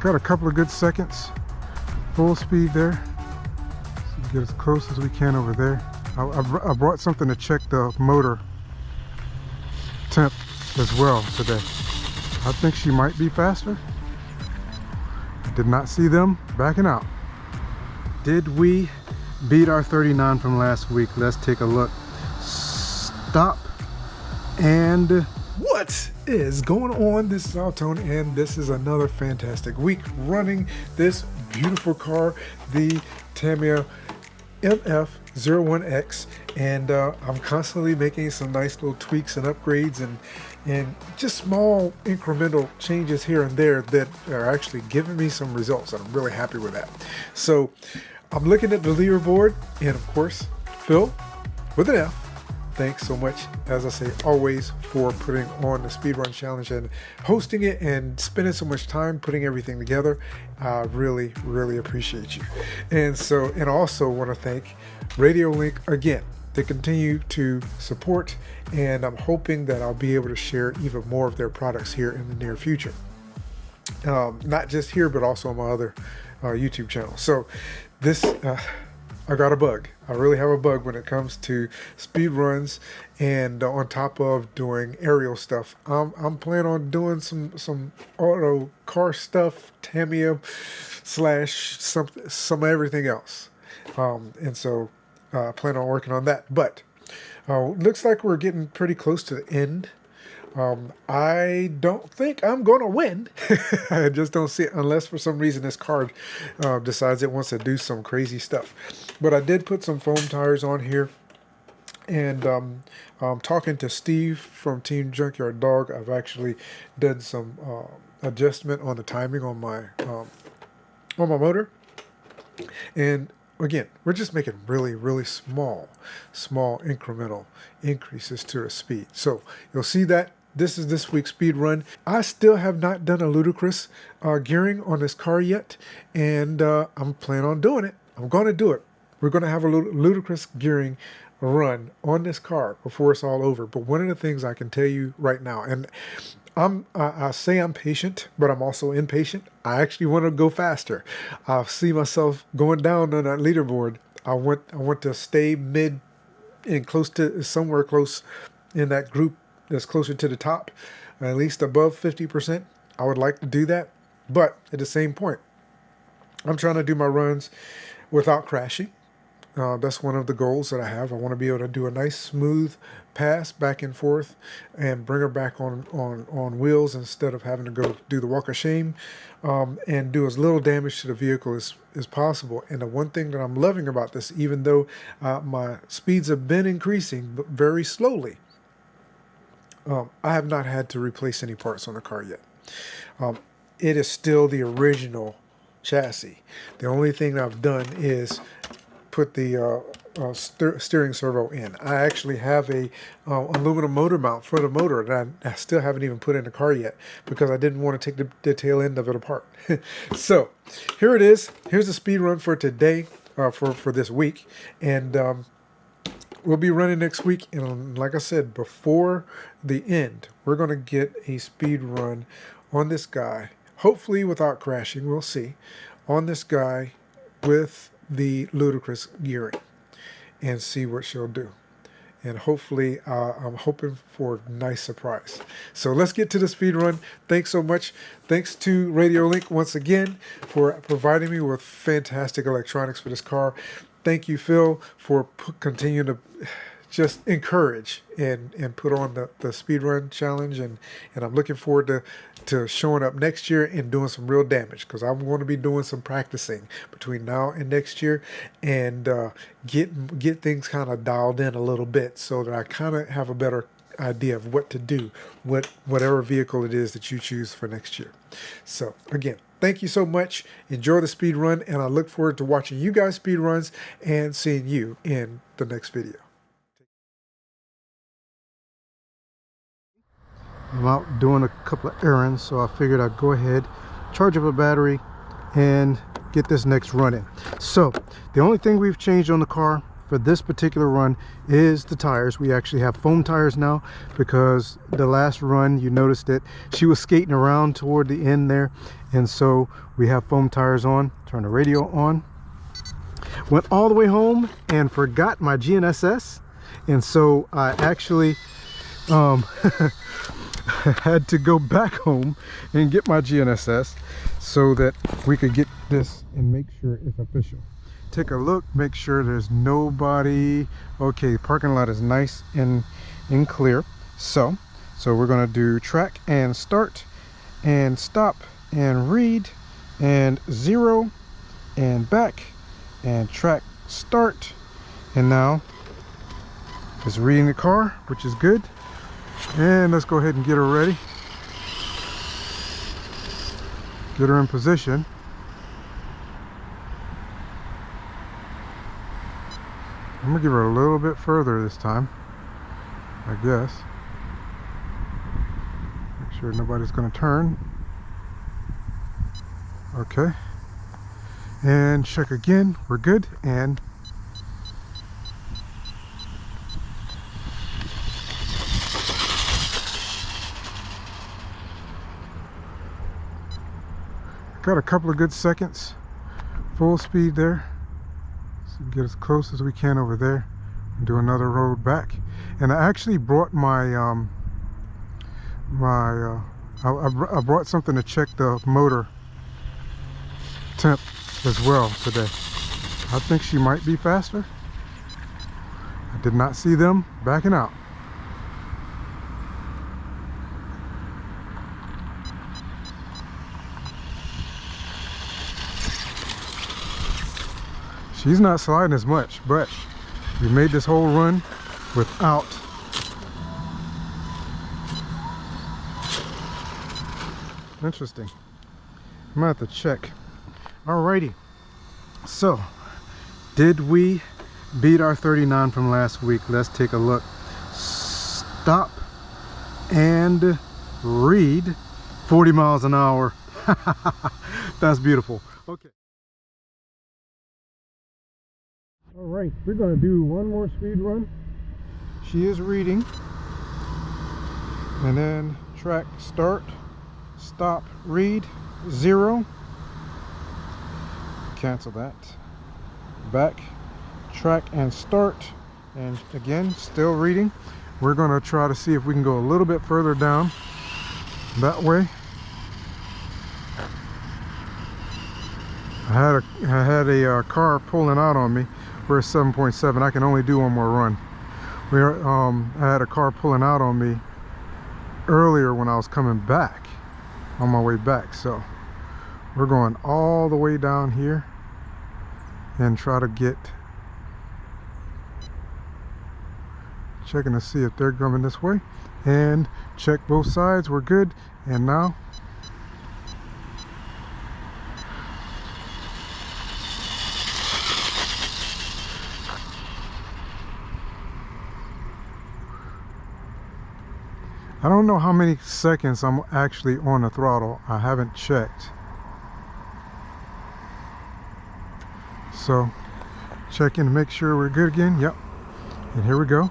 Got a couple of good seconds. Full speed there. So get as close as we can over there. I brought something to check the motor temp as well today. I think she might be faster. Did not see them backing out. Did we beat our 39 from last week? Let's take a look. Stop. And what is going on? This is AlTone, and this is another fantastic week running this beautiful car, the Tamiya MF-01X, and I'm constantly making some nice little tweaks and upgrades and just small incremental changes here and there that are actually giving me some results, and I'm really happy with that. So I'm looking at the leaderboard, and of course, Phil with an F, thanks so much, as I say always, for putting on the speedrun challenge and hosting it and spending so much time putting everything together. I really appreciate you. And I also want to thank Radiolink again to continue to support, and I'm hoping that I'll be able to share even more of their products here in the near future. Not just here, but also on my other YouTube channel. So this I got a bug. I really have a bug when it comes to speed runs, and on top of doing aerial stuff. I'm planning on doing some auto car stuff, Tamyia / some everything else. And so I plan on working on that. But looks like we're getting pretty close to the end. I don't think I'm going to win. I just don't see it unless for some reason this card decides it wants to do some crazy stuff. But I did put some foam tires on here. And I'm talking to Steve from Team Junkyard Dog. I've actually done some adjustment on the timing on my motor. And again, we're just making really small incremental increases to the speed. So you'll see that this is this week's speed run. I still have not done a ludicrous gearing on this car yet, and I'm planning on doing it. I'm going to do it. We're going to have a ludicrous gearing run on this car before it's all over. But one of the things I can tell you right now, and I say I'm patient, but I'm also impatient. I actually want to go faster. I see myself going down on that leaderboard. I want to stay mid and close to somewhere close in that group that's closer to the top, at least above 50%. I would like to do that, but at the same point, I'm trying to do my runs without crashing. That's one of the goals that I have. I want to be able to do a nice smooth pass back and forth and bring her back on wheels instead of having to go do the walk of shame, and do as little damage to the vehicle as possible. And the one thing that I'm loving about this, even though my speeds have been increasing but very slowly, I have not had to replace any parts on the car yet. It is still the original chassis. The only thing I've done is put the steering servo in. I actually have a aluminum motor mount for the motor that I still haven't even put in the car yet because I didn't want to take the tail end of it apart. So here it is. Here's the speed run for today, for this week, and we'll be running next week. And like I said, before the end, we're going to get a speed run on this guy, hopefully without crashing. We'll see, on this guy with the ludicrous gearing, and see what she'll do. And hopefully I'm hoping for a nice surprise. So let's get to the speed run. Thanks so much. Thanks to Radiolink once again for providing me with fantastic electronics for this car. Thank you, Phil, for continuing to just encourage and put on the speed run challenge, and I'm looking forward to showing up next year and doing some real damage, because I'm going to be doing some practicing between now and next year, and get things kind of dialed in a little bit so that I kind of have a better idea of what to do with whatever vehicle it is that you choose for next year. So again, thank you so much. Enjoy the speed run, and I look forward to watching you guys speed runs and seeing you in the next video. I'm out doing a couple of errands, so I figured I'd go ahead, charge up a battery, and get this next run in. So the only thing we've changed on the car for this particular run is the tires. We actually have foam tires now because the last run you noticed that she was skating around toward the end there, and so we have foam tires on. Turn the radio on. Went all the way home and forgot my GNSS, and so I actually had to go back home and get my GNSS so that we could get this and make sure it's official. Take a look, make sure there's nobody. Okay, the parking lot is nice and clear. So we're gonna do track and start and stop and read and 0 and back and track start, and now it's reading the car, which is good. And let's go ahead and get her ready, get her in position. I'm gonna give her a little bit further this time, I guess. Make sure nobody's gonna turn. Okay, and check again, we're good. And got a couple of good seconds, full speed there. So get as close as we can over there and do another road back. And I actually brought my I brought something to check the motor temp as well today. I think she might be faster. I did not see them backing out. She's not sliding as much, but we made this whole run without. Interesting. I'm gonna have to check. Alrighty. So, did we beat our 39 from last week? Let's take a look. Stop and read 40 miles an hour. That's beautiful. Okay. All right, we're going to do one more speed run. She is reading. And then track start, stop, read, 0. Cancel that. Back, track and start. And again, still reading. We're going to try to see if we can go a little bit further down that way. I had a car pulling out on me. We're at 7.7. I can only do one more run. I had a car pulling out on me earlier when I was coming back, on my way back. So we're going all the way down here and try to get, checking to see if they're coming this way, and check both sides. We're good. And now I don't know how many seconds I'm actually on the throttle. I haven't checked. So, check in to make sure we're good again. Yep. And here we go.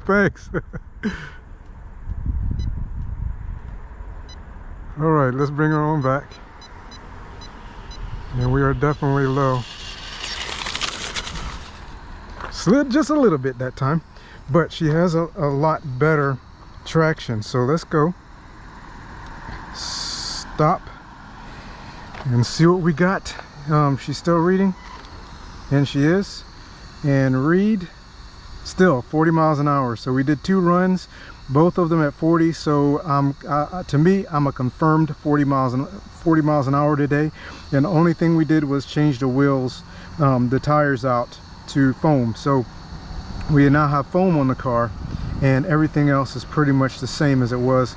Thanks. All right, let's bring her on back. And we are definitely low. Slid just a little bit that time, but she has a lot better traction. So let's go. Stop and see what we got. She's still reading, and she is. And read, still 40 miles an hour. So we did 2 runs, both of them at 40. So to me, I'm a confirmed 40 miles an hour today. And the only thing we did was change the wheels, the tires out to foam. So we now have foam on the car, and everything else is pretty much the same as it was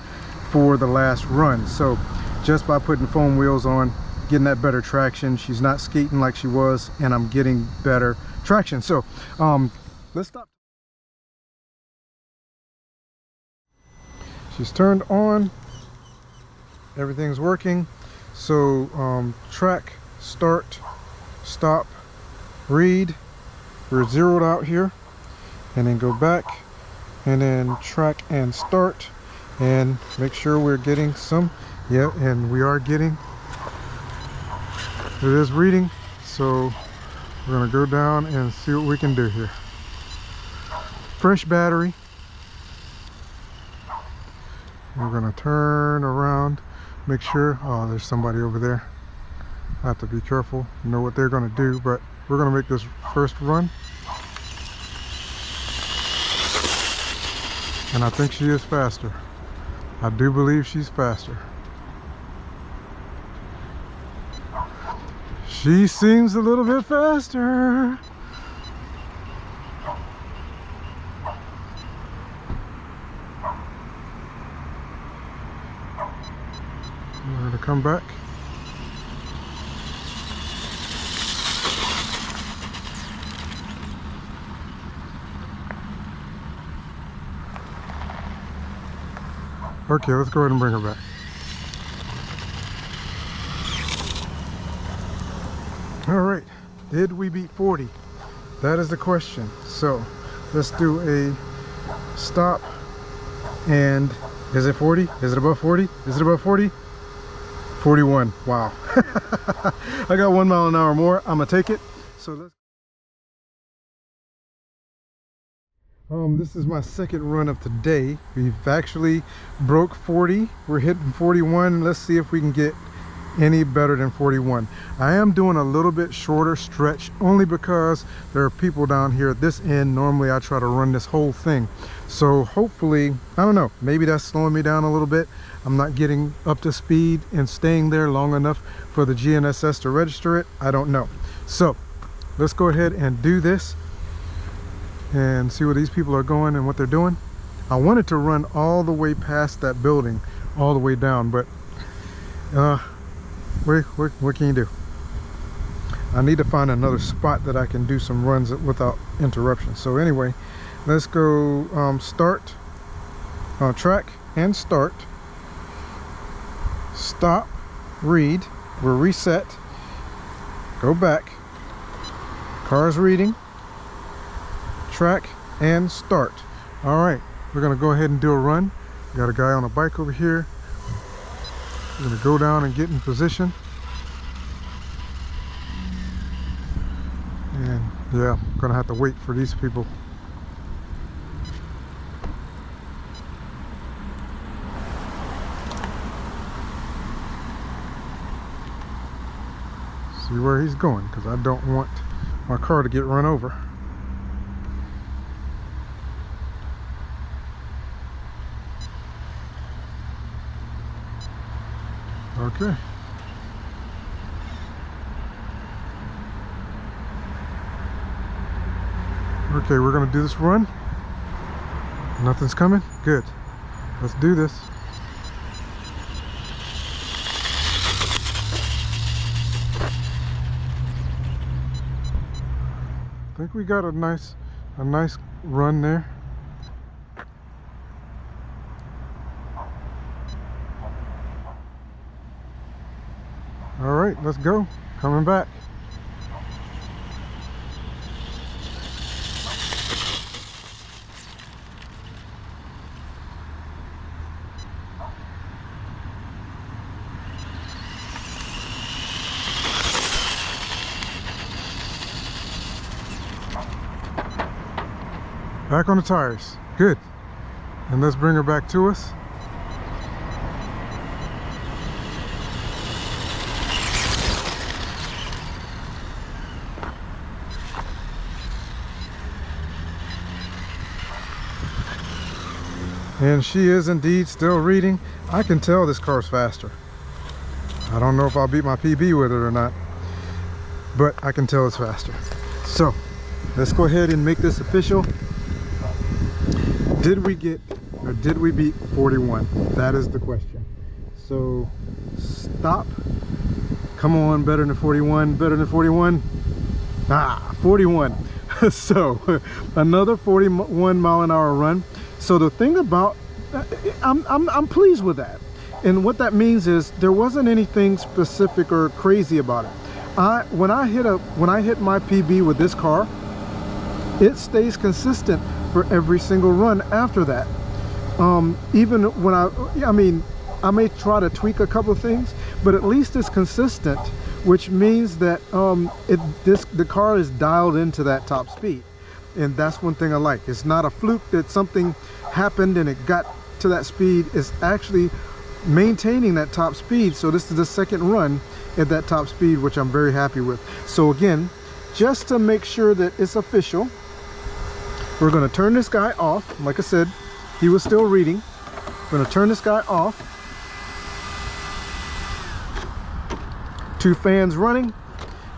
for the last run. So just by putting foam wheels on, getting that better traction, she's not skating like she was, and I'm getting better traction. So let's stop. She's turned on. Everything's working. So track, start, stop, read. We're zeroed out here. And then go back. And then track and start. And make sure we're getting some. Yeah, and we are getting. It is reading. So we're going to go down and see what we can do here. Fresh battery. We're going to turn around, make sure. Oh, there's somebody over there. I have to be careful, know what they're going to do, but we're going to make this first run. And I think she is faster. I do believe she's faster. She seems a little bit faster. We're going to come back. Okay, let's go ahead and bring her back. All right, did we beat 40? That is the question. So let's do a stop. And is it 40? Is it above 40? Is it above 40? 41. Wow. I got 1 mile an hour more. I'm gonna take it. So let's. This is my second run of today. We've actually broke 40. We're hitting 41. Let's see if we can get any better than 41. I am doing a little bit shorter stretch only because there are people down here at this end. Normally I try to run this whole thing. So hopefully, I don't know, maybe that's slowing me down a little bit. I'm not getting up to speed and staying there long enough for the GNSS to register it. I don't know. So let's go ahead and do this and see where these people are going and what they're doing. I wanted to run all the way past that building, all the way down, but what can you do? I need to find another spot that I can do some runs without interruption. So anyway, let's go start, track and start, stop, read, we're reset, go back, car's reading, track and start. All right, we're gonna go ahead and do a run. Got a guy on a bike over here. We're gonna go down and get in position. And yeah, I'm gonna have to wait for these people. See where he's going, because I don't want my car to get run over. Okay. Okay, we're gonna do this run. Nothing's coming? Good. Let's do this. I think we got a nice run there. All right, let's go. Coming back. Back on the tires. Good. And let's bring her back to us. And she is indeed still reading. I can tell this car's faster. I don't know if I'll beat my PB with it or not, but I can tell it's faster. So let's go ahead and make this official. Did we get, or did we beat 41? That is the question. So stop. Come on, better than 41, better than 41. Ah, 41. So another 41 mile an hour run. So the thing about I'm pleased with that. And what that means is there wasn't anything specific or crazy about it. When I hit my PB with this car, it stays consistent for every single run after that. Even when I mean, I may try to tweak a couple of things, but at least it's consistent, which means that the car is dialed into that top speed. And that's one thing I like. It's not a fluke that something happened and it got to that speed. It's actually maintaining that top speed. So this is the second run at that top speed, which I'm very happy with. So again, just to make sure that it's official, we're going to turn this guy off. Like I said, he was still reading. We're going to turn this guy off. 2 fans running,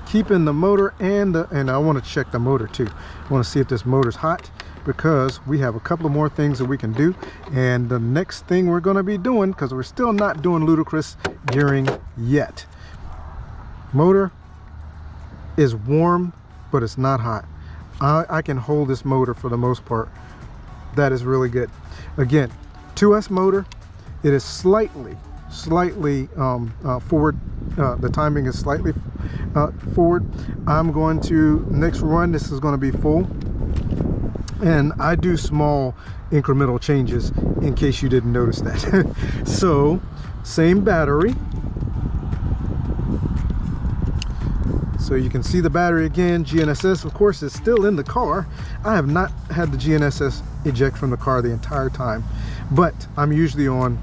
keeping the motor and I want to check the motor too. I want to see if this motor's hot, because we have a couple of more things that we can do. And the next thing we're going to be doing, because we're still not doing ludicrous gearing yet, motor is warm, but it's not hot. I can hold this motor for the most part. That is really good. Again, 2S motor. It is slightly forward. The timing is slightly forward. I'm going to, next run, this is going to be full. And I do small incremental changes in case you didn't notice that. So, same battery. So you can see the battery again. GNSS, of course, is still in the car. I have not had the GNSS eject from the car the entire time, but I'm usually on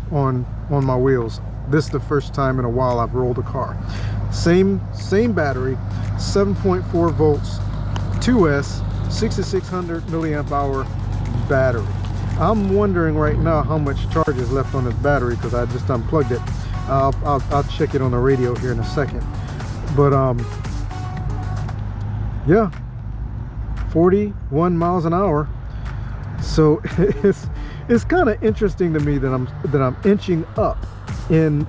my wheels. This is the first time in a while I've rolled a car. Same battery, 7.4 volts, 2S, 6600 milliamp hour battery. I'm wondering right now how much charge is left on this battery, because I just unplugged it. I'll check it on the radio here in a second. But yeah, 41 miles an hour. So it's kind of interesting to me that I'm inching up in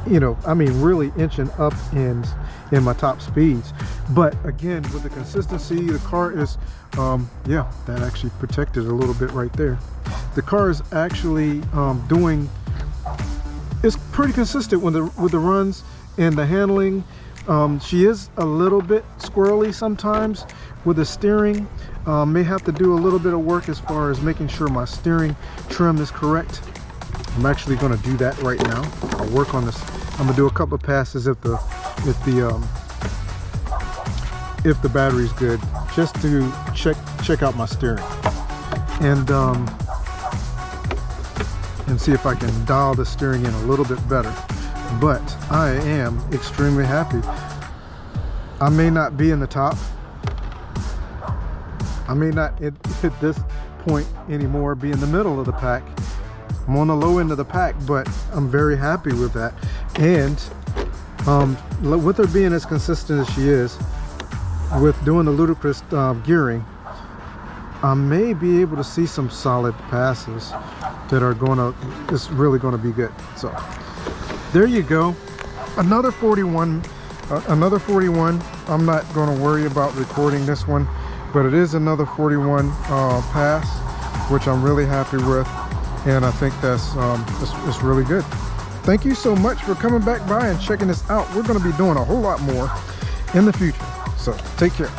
you know, I mean really inching up in my top speeds. But again, with the consistency, the car is yeah, that actually protected a little bit right there. The car is actually it's pretty consistent with the runs and the handling. She is a little bit squirrely sometimes with the steering. May have to do a little bit of work as far as making sure my steering trim is correct. I'm actually going to do that right now. I'll work on this. I'm going to do a couple of passes if the battery's good, just to check out my steering and see if I can dial the steering in a little bit better. But I am extremely happy. I may not be in the top. I may not at this point anymore be in the middle of the pack. I'm on the low end of the pack, but I'm very happy with that. And with her being as consistent as she is, with doing the ludicrous gearing, I may be able to see some solid passes that are it's really gonna be good. So there you go, another 41. I'm not going to worry about recording this one, but it is another 41 pass, which I'm really happy with, and I think that's it's really good. Thank you so much for coming back by and checking this out. We're going to be doing a whole lot more in the future, so take care.